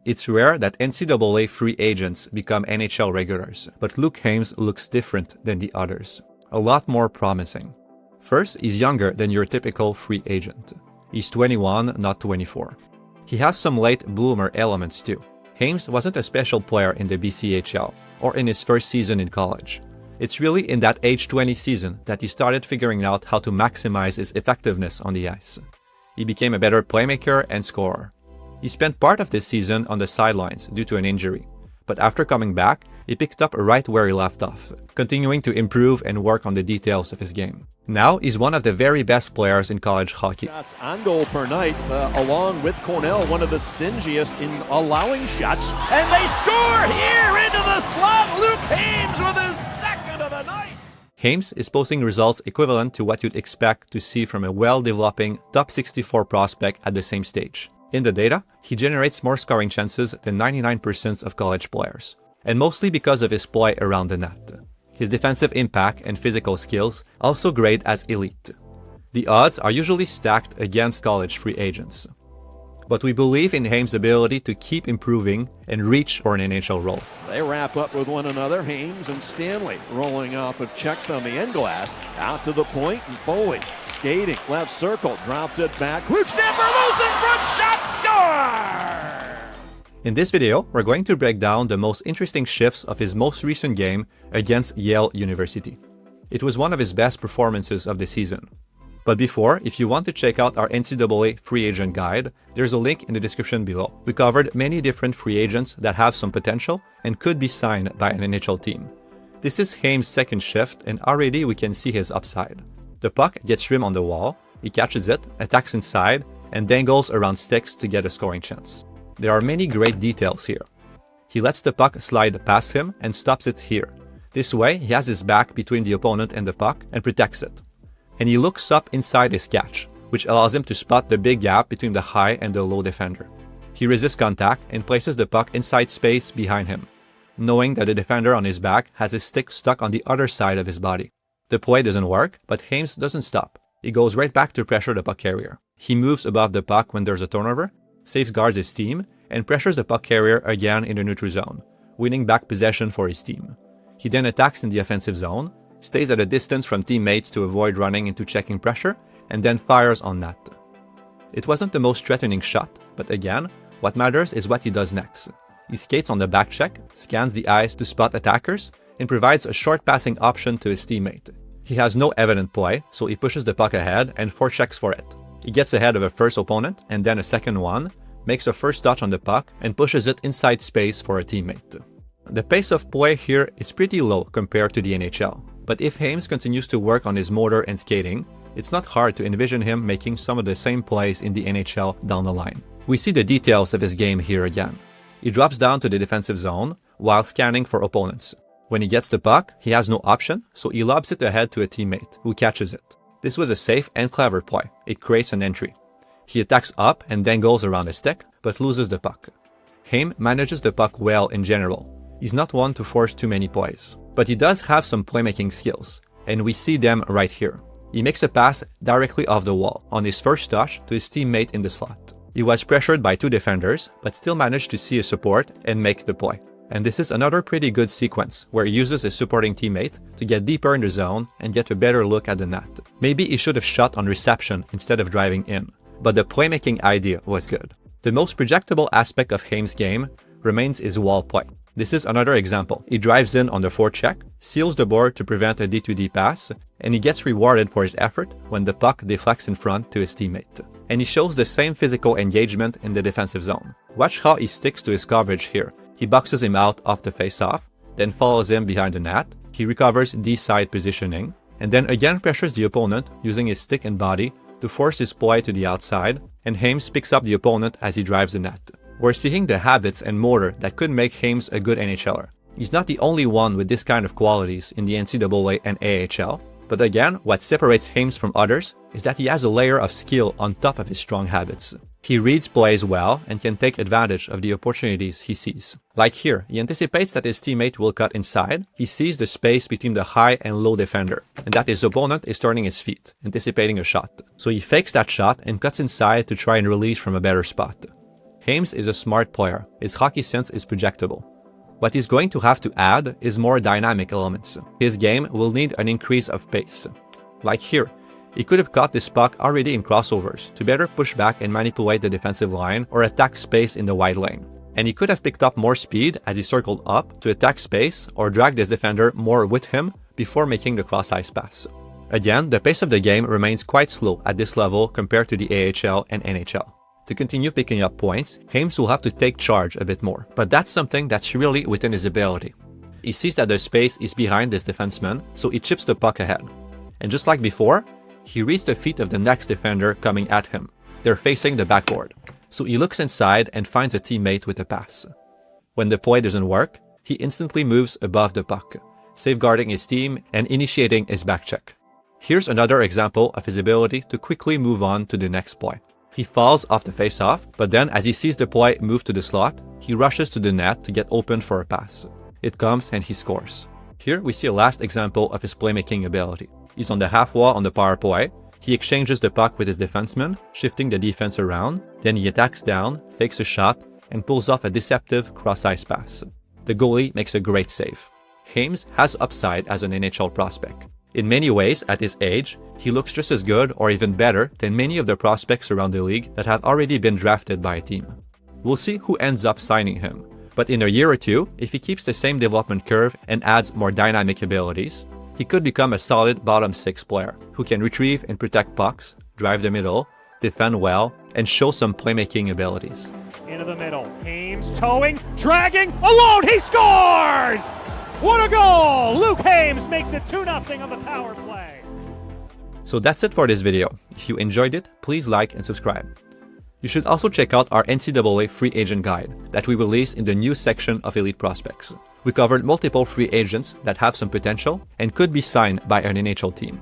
It's rare that NCAA free agents become NHL regulars, but Luke Haymes looks different than the others. A lot more promising. First, he's younger than your typical free agent. He's 21, not 24. He has some late bloomer elements too. Haymes wasn't a special player in the BCHL or in his first season in college. It's really in that age 20 season that he started figuring out how to maximize his effectiveness on the ice. He became a better playmaker and scorer. He spent part of this season on the sidelines due to an injury, but after coming back, he picked up right where he left off, continuing to improve and work on the details of his game. Now, he's one of the very best players in college hockey. Shots on goal per night, along with Cornell, one of the stingiest in allowing shots. And they score here into the slot. Luke Haymes with his second of the night. Haymes is posting results equivalent to what you'd expect to see from a well-developing top 64 prospect at the same stage. In the data, he generates more scoring chances than 99% of college players, and mostly because of his play around the net. His defensive impact and physical skills also grade as elite. The odds are usually stacked against college free agents. But we believe in Haymes' ability to keep improving and reach for an NHL role. They wrap up with one another, Haymes and Stanley, rolling off of checks on the end glass, out to the point, and Foley skating, left circle, drops it back, quick snapper, loose in front, shot, score! In this video, we're going to break down the most interesting shifts of his most recent game against Yale University. It was one of his best performances of the season. But before, if you want to check out our NCAA free agent guide, there's a link in the description below. We covered many different free agents that have some potential and could be signed by an NHL team. This is Haymes' second shift, and already we can see his upside. The puck gets rimmed on the wall, he catches it, attacks inside, and dangles around sticks to get a scoring chance. There are many great details here. He lets the puck slide past him and stops it here. This way, he has his back between the opponent and the puck and protects it. And he looks up inside his catch, which allows him to spot the big gap between the high and the low defender. He resists contact and places the puck inside space behind him, knowing that the defender on his back has his stick stuck on the other side of his body. The play doesn't work, but Haymes doesn't stop. He goes right back to pressure the puck carrier. He moves above the puck when there's a turnover, safeguards his team, and pressures the puck carrier again in the neutral zone, winning back possession for his team. He then attacks in the offensive zone, stays at a distance from teammates to avoid running into checking pressure, and then fires on net. It wasn't the most threatening shot, but again, what matters is what he does next. He skates on the back check, scans the ice to spot attackers, and provides a short passing option to his teammate. He has no evident play, so he pushes the puck ahead and forechecks for it. He gets ahead of a first opponent and then a second one, makes a first touch on the puck, and pushes it inside space for a teammate. The pace of play here is pretty low compared to the NHL, but if Haymes continues to work on his motor and skating, it's not hard to envision him making some of the same plays in the NHL down the line. We see the details of his game here again. He drops down to the defensive zone while scanning for opponents. When he gets the puck, he has no option, so he lobs it ahead to a teammate, who catches it. This was a safe and clever play. It creates an entry. He attacks up and dangles around a stick, but loses the puck. Haymes manages the puck well in general. He's not one to force too many plays, but he does have some playmaking skills, and we see them right here. He makes a pass directly off the wall on his first touch to his teammate in the slot. He was pressured by two defenders, but still managed to see his support and make the play. And this is another pretty good sequence where he uses his supporting teammate to get deeper in the zone and get a better look at the net. Maybe he should have shot on reception instead of driving in, but the playmaking idea was good. The most projectable aspect of Haymes' game remains his wall play. This is another example. He drives in on the forecheck, seals the board to prevent a D2D pass, and he gets rewarded for his effort when the puck deflects in front to his teammate. And he shows the same physical engagement in the defensive zone. Watch how he sticks to his coverage here. He boxes him out off the face-off, then follows him behind the net. He recovers D-side positioning, and then again pressures the opponent using his stick and body to force his play to the outside, and Haymes picks up the opponent as he drives the net. We're seeing the habits and motor that could make Haymes a good NHLer. He's not the only one with this kind of qualities in the NCAA and AHL, but again, what separates Haymes from others is that he has a layer of skill on top of his strong habits. He reads plays well and can take advantage of the opportunities he sees. Like here, he anticipates that his teammate will cut inside, he sees the space between the high and low defender, and that his opponent is turning his feet, anticipating a shot. So he fakes that shot and cuts inside to try and release from a better spot. Haymes is a smart player. His hockey sense is projectable. What he's going to have to add is more dynamic elements. His game will need an increase of pace. Like here, he could have caught this puck already in crossovers to better push back and manipulate the defensive line or attack space in the wide lane. And he could have picked up more speed as he circled up to attack space or dragged his defender more with him before making the cross-ice pass. Again, the pace of the game remains quite slow at this level compared to the AHL and NHL. To continue picking up points, Haymes will have to take charge a bit more, but that's something that's really within his ability. He sees that the space is behind this defenseman, so he chips the puck ahead. And just like before, he reads the feet of the next defender coming at him. They're facing the backboard, so he looks inside and finds a teammate with a pass. When the play doesn't work, he instantly moves above the puck, safeguarding his team and initiating his backcheck. Here's another example of his ability to quickly move on to the next play. He falls off the face-off, but then as he sees the play move to the slot, he rushes to the net to get open for a pass. It comes and he scores. Here we see a last example of his playmaking ability. He's on the half wall on the power play. He exchanges the puck with his defenseman, shifting the defense around. Then he attacks down, fakes a shot, and pulls off a deceptive cross-ice pass. The goalie makes a great save. Haymes has upside as an NHL prospect. In many ways, at his age, he looks just as good or even better than many of the prospects around the league that have already been drafted by a team. We'll see who ends up signing him, but in a year or two, if he keeps the same development curve and adds more dynamic abilities, he could become a solid bottom six player who can retrieve and protect pucks, drive the middle, defend well, and show some playmaking abilities. Into the middle, Haymes towing, dragging, alone, he scores! What a goal! Luke Haymes makes it 2-0 on the power play. So that's it for this video. If you enjoyed it, please like and subscribe. You should also check out our NCAA free agent guide that we released in the news section of Elite Prospects. We covered multiple free agents that have some potential and could be signed by an NHL team.